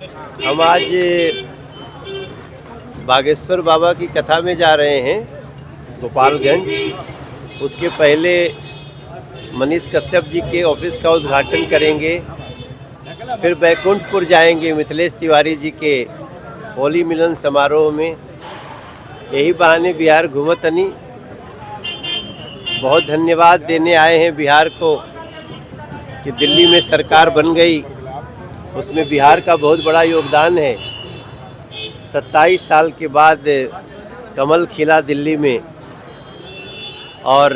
हम आज बागेश्वर बाबा की कथा में जा रहे हैं गोपालगंज। उसके पहले मनीष कश्यप जी के ऑफिस का उद्घाटन करेंगे, फिर बैकुंठपुर जाएंगे मिथिलेश तिवारी जी के होली मिलन समारोह में। यही बहाने बिहार घूमतनी। बहुत धन्यवाद देने आए हैं बिहार को कि दिल्ली में सरकार बन गई, उसमें बिहार का बहुत बड़ा योगदान है। 27 साल के बाद कमल खिला दिल्ली में और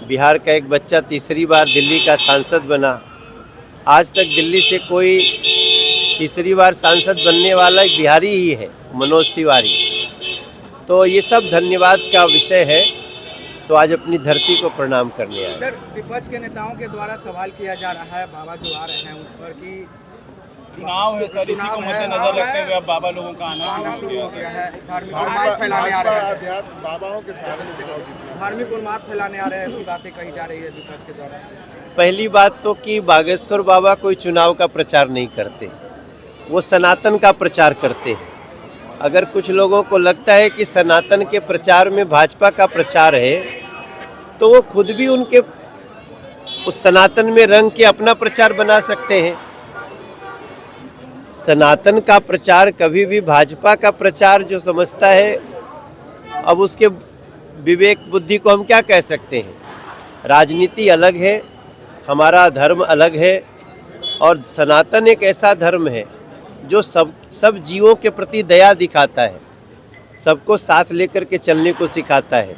बिहार का एक बच्चा तीसरी बार दिल्ली का सांसद बना। आज तक दिल्ली से कोई तीसरी बार सांसद बनने वाला एक बिहारी ही है, मनोज तिवारी। तो ये सब धन्यवाद का विषय है। तो आज अपनी धरती को प्रणाम करने आए। सर, विपक्ष के नेताओं के द्वारा सवाल किया जा रहा है बाबा जो आ रहे हैं उस पर कि चुनाव है सर, इसी को मद्देनजर रखते हुए अब बाबा लोगों का आना शुरू हो गया है। धार्मिक उन्माद फैलाने आ रहे हैं, बाबाओं के साथ धार्मिक उन्माद फैलाने आ रहे हैं, ऐसी बातें कही जा रही है विपक्ष के द्वारा। पहली बात तो कि बागेश्वर बाबा कोई चुनाव का प्रचार नहीं करते, वो सनातन का प्रचार करते हैं। अगर कुछ लोगों को लगता है कि सनातन के प्रचार में भाजपा का प्रचार है, तो वो खुद भी उनके उस सनातन में रंग के अपना प्रचार बना सकते हैं। सनातन का प्रचार कभी भी भाजपा का प्रचार जो समझता है, अब उसके विवेक बुद्धि को हम क्या कह सकते हैं। राजनीति अलग है, हमारा धर्म अलग है, और सनातन एक ऐसा धर्म है जो सब जीवों के प्रति दया दिखाता है, सबको साथ लेकर के चलने को सिखाता है।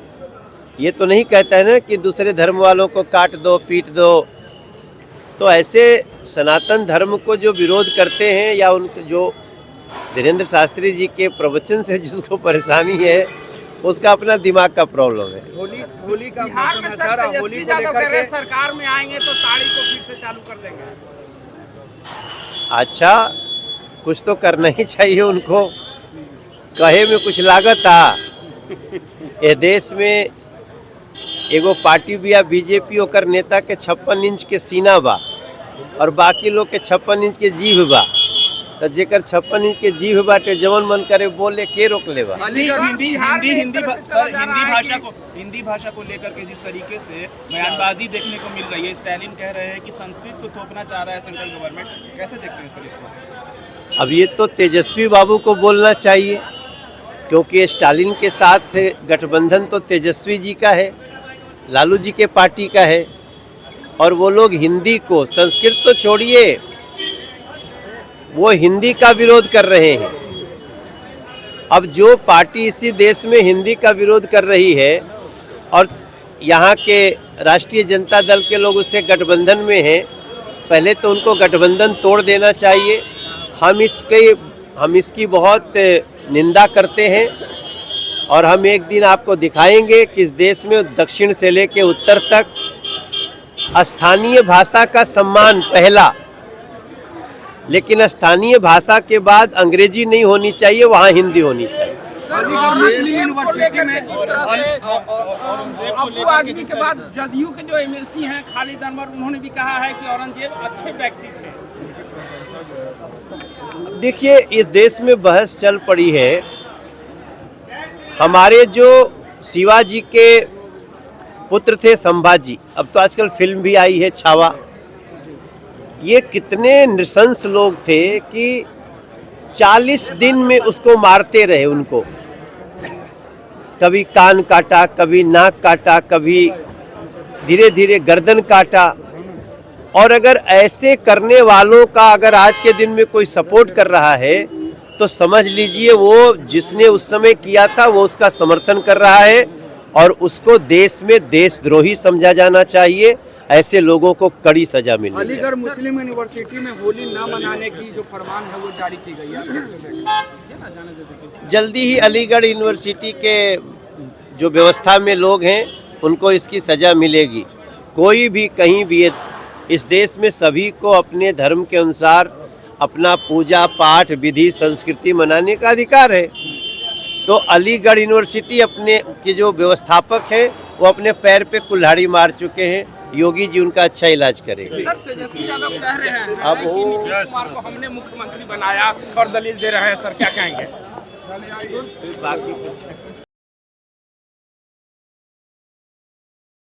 ये तो नहीं कहता है ना कि दूसरे धर्म वालों को काट दो, पीट दो। तो ऐसे सनातन धर्म को जो विरोध करते हैं, या उनके जो धीरेन्द्र शास्त्री जी के प्रवचन से जिसको परेशानी है, उसका अपना दिमाग का प्रॉब्लम है। होली का बिहार में सर होली को लेकर के सरकार में आएंगे तो साड़ी को फिर से चालू कर देंगे। अच्छा, कुछ तो करना ही चाहिए उनको। कहे में कुछ लागत आ। ये देश में एगो पार्टी भी बीजेपी, ओकर नेता के 56 इंच के सीना बा और बाकी लोग के 56 इंच के जीभ बा। तो जेकर 56 इंच के जीभ बाटे, जवन मन करे बोले, के रोक ले बा। हिंदी भाषा को लेकर के जिस तरीके से बयानबाजी देखने को मिल रही है, स्टालिन कह रहे हैं कि संस्कृत को थोपना चाह रहा है सेंट्रल गवर्नमेंट, कैसे देखते हैं सर इसको? अब ये तो तेजस्वी बाबू को बोलना चाहिए, क्योंकि स्टालिन के साथ गठबंधन तो तेजस्वी जी का है, लालू जी के पार्टी का है, और वो लोग हिंदी को, संस्कृत तो छोड़िए, वो हिंदी का विरोध कर रहे हैं। अब जो पार्टी इसी देश में हिंदी का विरोध कर रही है और यहाँ के राष्ट्रीय जनता दल के लोग उससे गठबंधन में हैं, पहले तो उनको गठबंधन तोड़ देना चाहिए। हम इसकी बहुत निंदा करते हैं, और हम एक दिन आपको दिखाएंगे कि इस देश में दक्षिण से लेकर उत्तर तक स्थानीय भाषा का सम्मान पहला, लेकिन स्थानीय भाषा के बाद अंग्रेजी नहीं होनी चाहिए, वहाँ हिंदी होनी चाहिए। मुस्लिम यूनिवर्सिटी में अब्बू आजमी के बाद जदयू के जो एमएलसी हैं खालिद अनवर, उन्होंने भी कहा है कि औरंगजेब अच्छे व्यक्ति थे। देखिए, इस देश में बहस चल पड़ी है। हमारे जो शिवाजी के पुत्र थे संभाजी, अब तो आजकल फिल्म भी आई है छावा, ये कितने नृशंस लोग थे कि 40 दिन में उसको मारते रहे। उनको कभी कान काटा, कभी नाक काटा, कभी धीरे धीरे गर्दन काटा। और अगर ऐसे करने वालों का अगर आज के दिन में कोई सपोर्ट कर रहा है, तो समझ लीजिए वो जिसने उस समय किया था वो उसका समर्थन कर रहा है, और उसको देश में देशद्रोही समझा जाना चाहिए। ऐसे लोगों को कड़ी सजा मिलनी चाहिए। अलीगढ़ मुस्लिम यूनिवर्सिटी में होली न मनाने की जो फरमान है वो जारी की गई है। जल्दी ही अलीगढ़ यूनिवर्सिटी के जो व्यवस्था में लोग हैं उनको इसकी सजा मिलेगी। कोई भी कहीं भी, इस देश में सभी को अपने धर्म के अनुसार अपना पूजा पाठ विधि संस्कृति मनाने का अधिकार है। तो अलीगढ़ यूनिवर्सिटी अपने के जो व्यवस्थापक हैं वो अपने पैर पे कुल्हाड़ी मार चुके हैं। योगी जी उनका अच्छा इलाज करेंगे। सर तेजस्वी यादव कह रहे हैं अब कि वो- नीतीश कुमार को हमने मुख्यमंत्री बनाया और दलील दे रहे हैं, सर क्या कहेंगे? बाकी